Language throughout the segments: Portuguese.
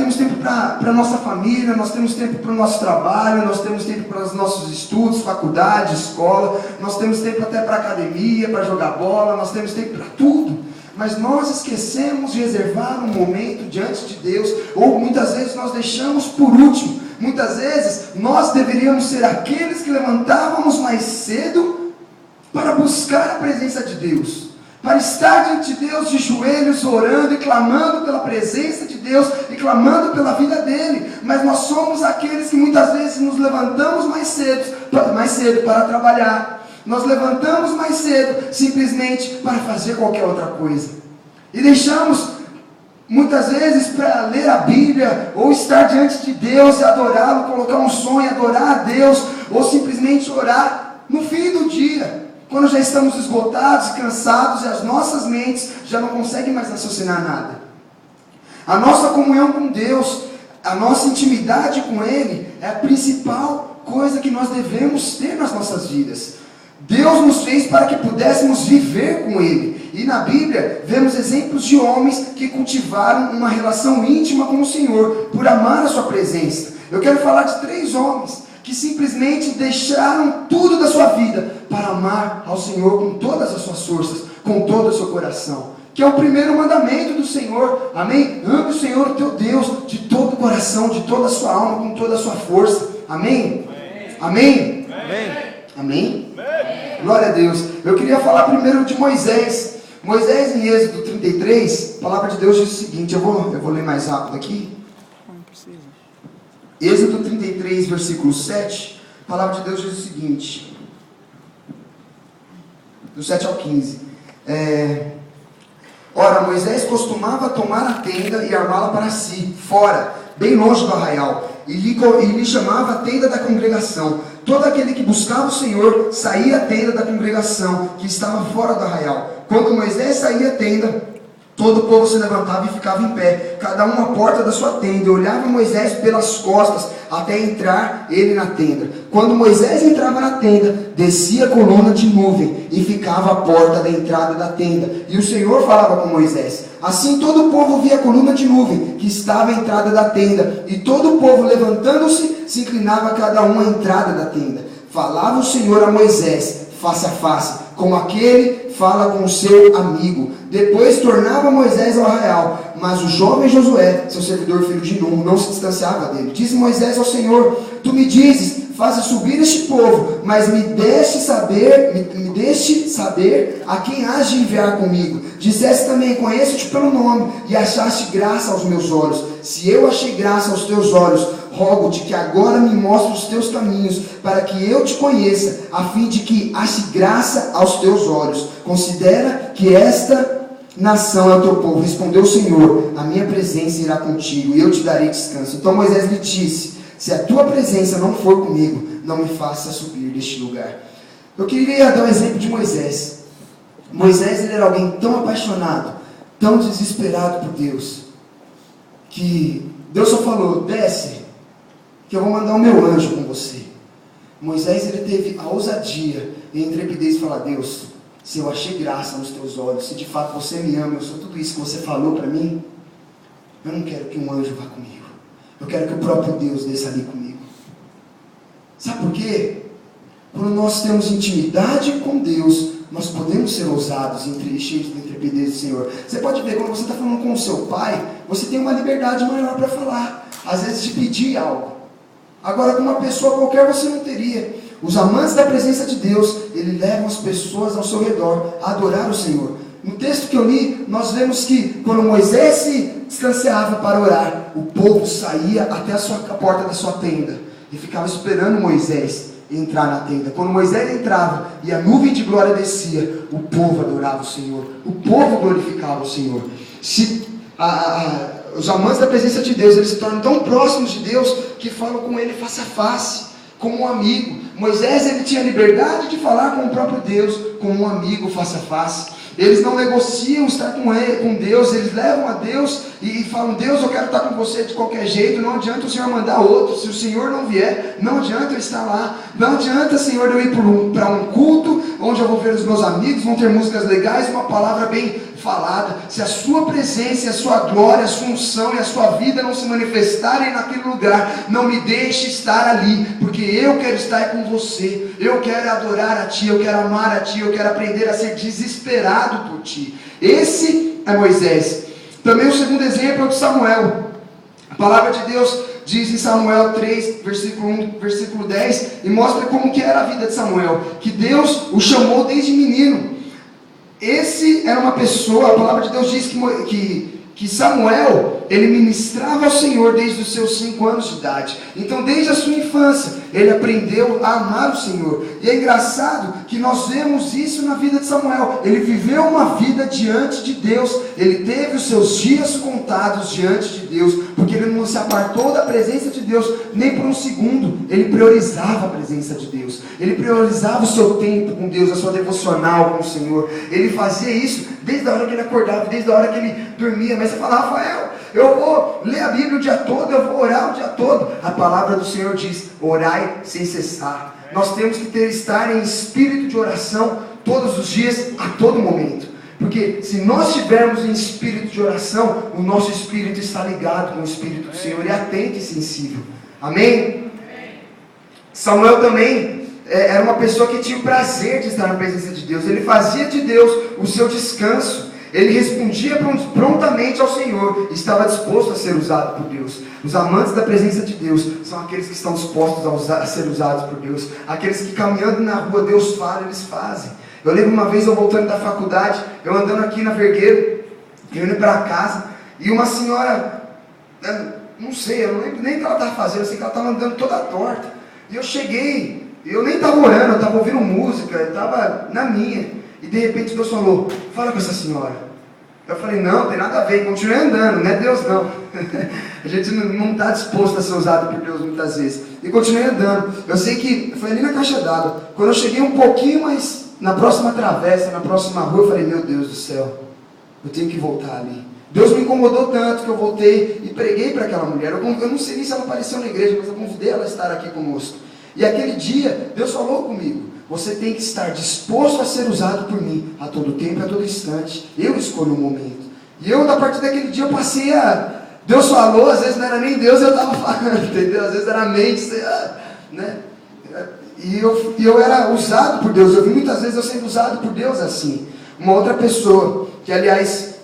temos tempo para a nossa família, nós temos tempo para o nosso trabalho, nós temos tempo para os nossos estudos, faculdade, escola, nós temos tempo até para academia, para jogar bola, nós temos tempo para tudo. Mas nós esquecemos de reservar um momento diante de Deus, ou muitas vezes nós deixamos por último. Muitas vezes nós deveríamos ser aqueles que levantávamos mais cedo para buscar a presença de Deus, para estar diante de Deus de joelhos, orando e clamando pela presença de Deus e clamando pela vida dele. Mas nós somos aqueles que muitas vezes nos levantamos mais cedo para trabalhar. Nós levantamos mais cedo simplesmente para fazer qualquer outra coisa. E deixamos muitas vezes para ler a Bíblia, ou estar diante de Deus e adorá-lo, colocar um som e adorar a Deus, ou simplesmente orar no fim do dia, quando já estamos esgotados, cansados e as nossas mentes já não conseguem mais raciocinar nada. A nossa comunhão com Deus, a nossa intimidade com Ele é a principal coisa que nós devemos ter nas nossas vidas. Deus nos fez para que pudéssemos viver com Ele. E na Bíblia vemos exemplos de homens que cultivaram uma relação íntima com o Senhor, por amar a sua presença. Eu quero falar de 3 homens que simplesmente deixaram tudo da sua vida para amar ao Senhor com todas as suas forças, com todo o seu coração, que é o primeiro mandamento do Senhor. Amém? Ame o Senhor, o teu Deus, de todo o coração, de toda a sua alma, com toda a sua força. Amém? Amém? Amém? Amém? Glória a Deus. Eu queria falar primeiro de Moisés. Moisés, em Êxodo 33, a palavra de Deus diz o seguinte, eu vou ler mais rápido aqui. Não precisa. Êxodo 33, versículo 7, a palavra de Deus diz o seguinte, do 7 ao 15. Ora, Moisés costumava tomar a tenda e armá-la para si, fora, bem longe do arraial, e lhe chamava a tenda da congregação. Todo aquele que buscava o Senhor saía à tenda da congregação, que estava fora do arraial. Quando Moisés saía à tenda, todo o povo se levantava e ficava em pé, cada um à porta da sua tenda, e olhava Moisés pelas costas, até entrar ele na tenda. Quando Moisés entrava na tenda, descia a coluna de nuvem, e ficava à porta da entrada da tenda, e o Senhor falava com Moisés. Assim todo o povo via a coluna de nuvem, que estava à entrada da tenda, e todo o povo, levantando-se, se inclinava cada um à entrada da tenda. Falava o Senhor a Moisés, face a face, como aquele fala com o seu amigo. Depois tornava Moisés ao arraial, mas o jovem Josué, seu servidor filho de Nun, não se distanciava dele. Disse Moisés ao Senhor, tu me dizes, faça subir este povo, mas me deixe saber a quem has de enviar comigo. Disseste também, conheço-te pelo nome, e achaste graça aos meus olhos. Se eu achei graça aos teus olhos, rogo-te que agora me mostre os teus caminhos, para que eu te conheça, a fim de que ache graça aos teus olhos. Considera que esta nação é o teu povo. Respondeu o Senhor, a minha presença irá contigo, e eu te darei descanso. Então Moisés lhe disse, se a tua presença não for comigo, não me faça subir deste lugar. Eu queria dar um exemplo de Moisés. Moisés, ele era alguém tão apaixonado, tão desesperado por Deus, que Deus só falou, desce, que eu vou mandar o meu anjo com você. Moisés, ele teve a ousadia e a intrepidez de falar, Deus, se eu achei graça nos teus olhos, se de fato você me ama, eu sou tudo isso que você falou para mim, eu não quero que um anjo vá comigo, eu quero que o próprio Deus desça ali comigo. Sabe por quê? Quando nós temos intimidade com Deus, nós podemos ser ousados e cheios de intrepidez do Senhor. Você pode ver, quando você está falando com o seu pai, você tem uma liberdade maior para falar, às vezes de pedir algo. Agora, com uma pessoa qualquer você não teria. Os amantes da presença de Deus, eles levam as pessoas ao seu redor a adorar o Senhor. No texto que eu li, nós vemos que quando Moisés se distanciava para orar, o povo saía até a porta da sua tenda e ficava esperando Moisés entrar na tenda. Quando Moisés entrava e a nuvem de glória descia, o povo adorava o Senhor, o povo glorificava o Senhor. Os amantes da presença de Deus, eles se tornam tão próximos de Deus que falam com Ele face a face, como um amigo. Moisés, ele tinha liberdade de falar com o próprio Deus, como um amigo face a face. Eles não negociam estar com Deus, eles levam a Deus e falam, Deus, eu quero estar com você de qualquer jeito, não adianta o Senhor mandar outro, se o Senhor não vier, não adianta eu estar lá, não adianta, Senhor, eu ir para um culto, onde eu vou ver os meus amigos, vão ter músicas legais, uma palavra bem falada, se a sua presença, a sua glória, a sua unção e a sua vida não se manifestarem naquele lugar, não me deixe estar ali, porque eu quero estar com você, eu quero adorar a Ti, eu quero amar a Ti, eu quero aprender a ser desesperado por Ti. Esse é Moisés. Também o segundo exemplo é o de Samuel. A palavra de Deus diz em Samuel 3, versículo 1, versículo 10, e mostra como que era a vida de Samuel, que Deus o chamou desde menino. Esse era uma pessoa, a palavra de Deus diz que Samuel, ele ministrava ao Senhor desde os seus 5 anos de idade. Então desde a sua infância, ele aprendeu a amar o Senhor. E é engraçado que nós vemos isso na vida de Samuel. Ele viveu uma vida diante de Deus, ele teve os seus dias contados diante de Deus, porque ele não se apartou da presença de Deus nem por um segundo. Ele priorizava a presença de Deus, ele priorizava o seu tempo com Deus, a sua devocional com o Senhor. Ele fazia isso desde a hora que ele acordava, desde a hora que ele dormia. Mas você fala: Rafael, eu vou ler a Bíblia o dia todo, eu vou orar o dia todo. A palavra do Senhor diz: orai sem cessar. Nós temos que estar em espírito de oração todos os dias, a todo momento. Porque se nós estivermos em espírito de oração, o nosso espírito está ligado com o Espírito do Senhor e atento e sensível. Amém? Samuel também era uma pessoa que tinha o prazer de estar na presença de Deus. Ele fazia de Deus o seu descanso. Ele respondia prontamente ao Senhor, estava disposto a ser usado por Deus. Os amantes da presença de Deus são aqueles que estão dispostos a ser usados por Deus. Aqueles que caminhando na rua Deus fala, eles fazem. Eu lembro uma vez eu voltando da faculdade, eu andando aqui na Vergueiro, indo para casa, e uma senhora, não sei, eu não lembro nem o que ela estava fazendo, eu sei que ela estava andando toda torta. E eu cheguei, eu nem estava orando, eu estava ouvindo música, eu estava na minha. E de repente Deus falou: fala com essa senhora. Eu falei: não, tem nada a ver, continue andando, não é Deus não. A gente não está disposto a ser usado por Deus muitas vezes. E continuei andando. Eu sei que foi ali na caixa d'água. Quando eu cheguei um pouquinho mais na próxima travessa, na próxima rua, eu falei: meu Deus do céu, eu tenho que voltar ali. Deus me incomodou tanto que eu voltei e preguei para aquela mulher. Eu não sei nem se ela apareceu na igreja, mas eu convidei ela a estar aqui conosco. E aquele dia, Deus falou comigo: você tem que estar disposto a ser usado por mim, a todo tempo e a todo instante. Eu escolho o momento. E eu, a partir daquele dia, eu passei a... Deus falou, às vezes não era nem Deus, eu estava falando, entendeu? Às vezes era a mente, né? E eu era usado por Deus. Eu vi muitas vezes eu sendo usado por Deus assim. Uma outra pessoa, que aliás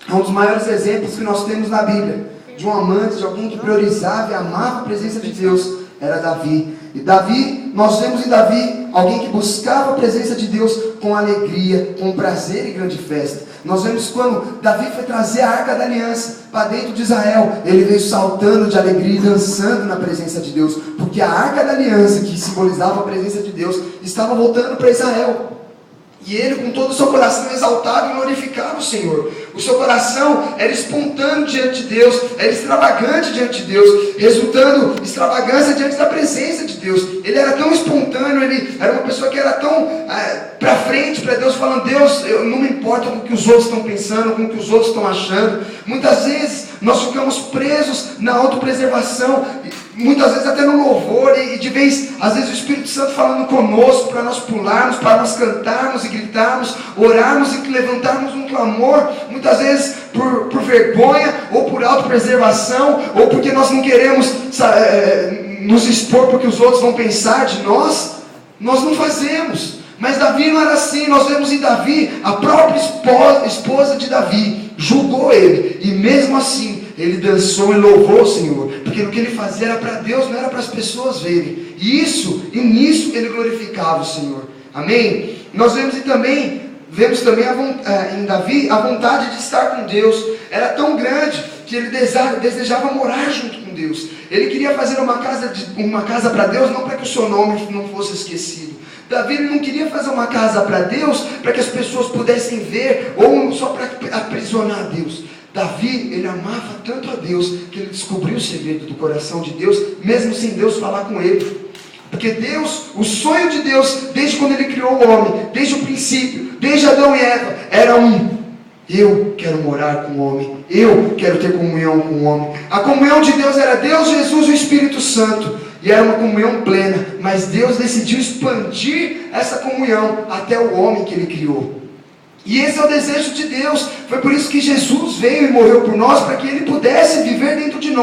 é um dos maiores exemplos que nós temos na Bíblia, de um amante, de alguém que priorizava e amava a presença de Deus, era Davi. E Davi, nós vemos em Davi alguém que buscava a presença de Deus com alegria, com prazer e grande festa. Nós vemos quando Davi foi trazer a Arca da Aliança para dentro de Israel, ele veio saltando de alegria e dançando na presença de Deus, porque a Arca da Aliança, que simbolizava a presença de Deus, estava voltando para Israel. E ele, com todo o seu coração exaltado, glorificava o Senhor. O seu coração era espontâneo diante de Deus, era extravagante diante de Deus, resultando extravagância diante da presença de Deus. Ele era tão espontâneo, ele era uma pessoa que era tão para frente para Deus, falando: Deus, eu não me importo com o que os outros estão pensando, com o que os outros estão achando. Muitas vezes nós ficamos presos na autopreservação, muitas vezes até no louvor, e de vez, às vezes o Espírito Santo falando conosco, para nós pularmos, para nós cantarmos e gritarmos, orarmos e levantarmos um clamor, muitas vezes por vergonha, ou por autopreservação, ou porque nós não queremos nos expor porque os outros vão pensar de nós não fazemos. Mas Davi não era assim. Nós vemos em Davi, a própria esposa de Davi julgou ele, e mesmo assim ele dançou e louvou o Senhor, porque o que ele fazia era para Deus, não era para as pessoas verem. E nisso ele glorificava o Senhor. Amém? Nós vemos também em Davi a vontade de estar com Deus. Era tão grande que ele desejava morar junto com Deus. Ele queria fazer uma casa para Deus, não para que o seu nome não fosse esquecido. Davi não queria fazer uma casa para Deus, para que as pessoas pudessem ver, ou só para aprisionar Deus. Davi, ele amava tanto a Deus, que ele descobriu o segredo do coração de Deus, mesmo sem Deus falar com ele. Porque Deus, o sonho de Deus, desde quando ele criou o homem, desde o princípio, desde Adão e Eva, era eu quero morar com o homem, eu quero ter comunhão com o homem. A comunhão de Deus era Deus, Jesus e o Espírito Santo, e era uma comunhão plena, mas Deus decidiu expandir essa comunhão até o homem que ele criou. E esse é o desejo de Deus. Foi por isso que Jesus veio e morreu por nós, para que Ele pudesse viver dentro de nós.